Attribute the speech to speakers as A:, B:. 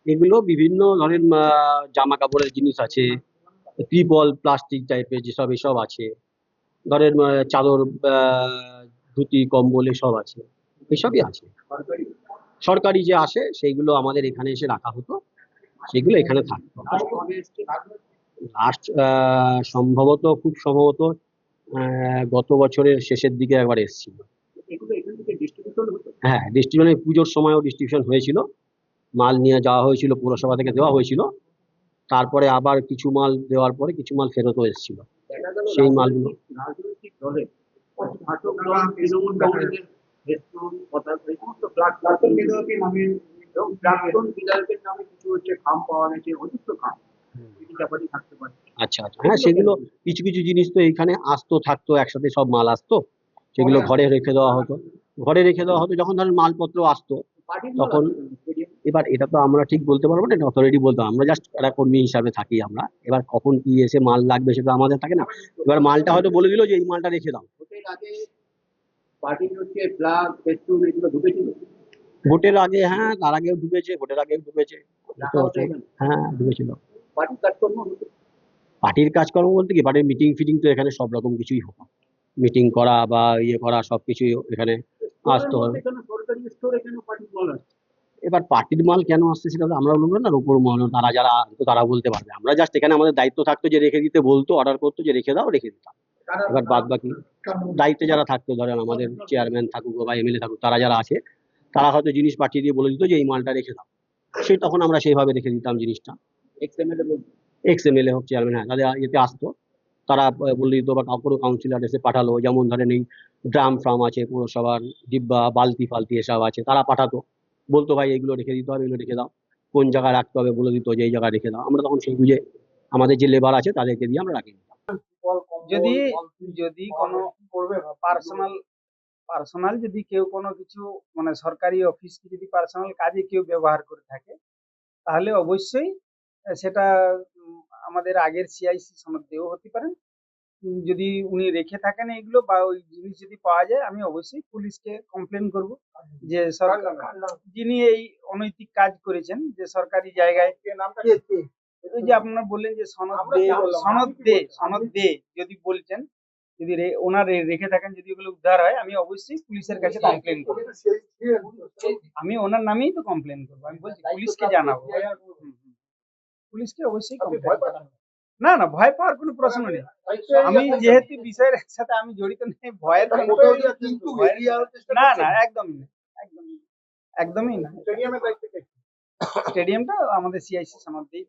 A: এগুলো বিভিন্ন ধরেন জামা কাপড়ের জিনিস আছে, ত্রিপল প্লাস্টিক টাইপের যেসব এসব আছে, ধরেন চাদর, ধুতি কম্বল এসব আছে, এসবই আছে। সরকারি যে আসে সেইগুলো আমাদের এখানে এসে রাখা হতো, সেগুলো এখানে থাকতো। লাস্ট সম্ভবত, খুব সম্ভবত গত বছরের শেষের দিকে একবার এসেছিল। হ্যাঁ, ডিস্ট্রিবিউশন পুজোর সময়ও ডিস্ট্রিবিউশন হয়েছিল, মাল নিয়ে যাওয়া হয়েছিল, পুরসভা থেকে দেওয়া হয়েছিল। তারপরে আবার কিছু মাল দেওয়ার পরে কিছু মাল ফেরতও এসেছিল, সেই মালগুলো। রাজনৈতিক দলের ঘাতক দল তৃণমূল কংগ্রেসের প্রাক্তন বিধায়কের নামে এবং প্রাক্তন বিধায়কের নামে কিছু হচ্ছে খাম পাওয়া গেছে, অযুক্ত খাম ব্যাপারই থাকতে পারে। আচ্ছা আচ্ছা, হ্যাঁ, সেগুলো কিছু কিছু জিনিস তো এখানে আসতো, থাকতো একসাথে, সব মাল আসতো, সেগুলো ঘরে রেখে দেওয়া হতো। ঘরে রেখে দেওয়া হতো যখন ধরেন মালপত্র আসতো তখন। এবার এটা তো আমরা ঠিক বলতে পারবো না, এটা অথরিটি বলতে হবে। আমরা জাস্ট একটা কর্মী হিসাবে থাকি আমরা। এবার কখন কি এসে মাল লাগবে সেটা আমাদের থাকে না। এবার মালটা হয়তো বলে দিল যে এই মালটা রেখে দাও। ভোটের আগে, হ্যাঁ, তার আগেও ঢুকেছে, ভোটের আগেও ঢুকেছে। হ্যাঁ, ঢুকেছিল। পার্টির কাজকর্ম বলতে কি, পার্টির মিটিং ফিটিং তো এখানে সব রকম কিছুই হতো, মিটিং করা বা ইয়ে করা সবকিছুই এখানে আসতো। এবার পার্টির মাল কেন আসছে সেটা তো আমরা বলবো না, উপর মহল তারা যারা আনতো তারা বলতে পারবে। আমরা জাস্ট এখানে আমাদের দায়িত্ব থাকতো যে রেখে দিতে বলতো, অর্ডার করতো যে রেখে দাও, রেখে দিতাম। এবার বাদ বাকি দায়িত্বে যারা থাকতো, ধরেন আমাদের চেয়ারম্যান থাকুক বা এমএলএ থাকুক, তারা যারা আছে তারা হয়তো জিনিস পাঠিয়ে দিয়ে বলে দিত যে এই মালটা রেখে দাও, সেই তখন আমরা সেইভাবে রেখে দিতাম জিনিসটা। এক্স এমএলএ হোক চেয়ারম্যান, হ্যাঁ, তাদের ইয়েতে আসতো, তারা বলে দিত, বা কোনো কাউন্সিলর এসে পাঠালো, যেমন ধরেন এই ড্রাম ফ্রাম আছে পৌরসভার, ডিব্বা বালতি ফালতি এসব আছে, তারা পাঠাতো, বলতো ভাই এগুলো রেখে দিতে হবে, এগুলো রেখে দাও, কোন জায়গায় রাখতে হবে বলে দিত যে এই জায়গায় রেখে দাও। আমরা তখন সেই বুঝে আমাদের যে লেবার আছে তাদেরকে দিয়ে আমরা রাখি দিতাম।
B: যদি যদি কোনো পার্সোনাল পার্সোনাল যদি কেউ কোনো কিছু মানে সরকারি অফিসকে যদি পার্সোনাল কাজে কেউ ব্যবহার করে থাকে, তাহলে অবশ্যই সেটা আমাদের আগের সিআইসি সনদ দিয়েও হতে পারে। যদি উনি রেখে থাকেন এগুলো বা ওই জিনিস যদি পাওয়া যায়, আমি অবশ্যই পুলিশকে কমপ্লেন করব যে সরকার যিনি এই অনৈতিক কাজ করেছেন, যে সরকারি জায়গায় ওই যে আপনারা বললেন যে সনদ দে যদি বলছেন, যদি ওনার রেখে থাকেন, যদি ওগুলো উদ্ধার হয়, আমি অবশ্যই পুলিশের কাছে কমপ্লেন করবো। আমি ওনার নামেই তো কমপ্লেন করবো, আমি বলছি পুলিশকে জানাবো। পুলিশকে অবশ্যই কমপ্লেন করবো। না না, ভয় পাওয়ার কোনো প্রশ্ন নেই। আমি যেহেতু বিষয়ের সাথে আমি জড়িত নেই, ভয়ের না না, একদমই না, একদমই একদমই না। স্টেডিয়ামটা আমাদের সিআইসি সনদ দিয়ে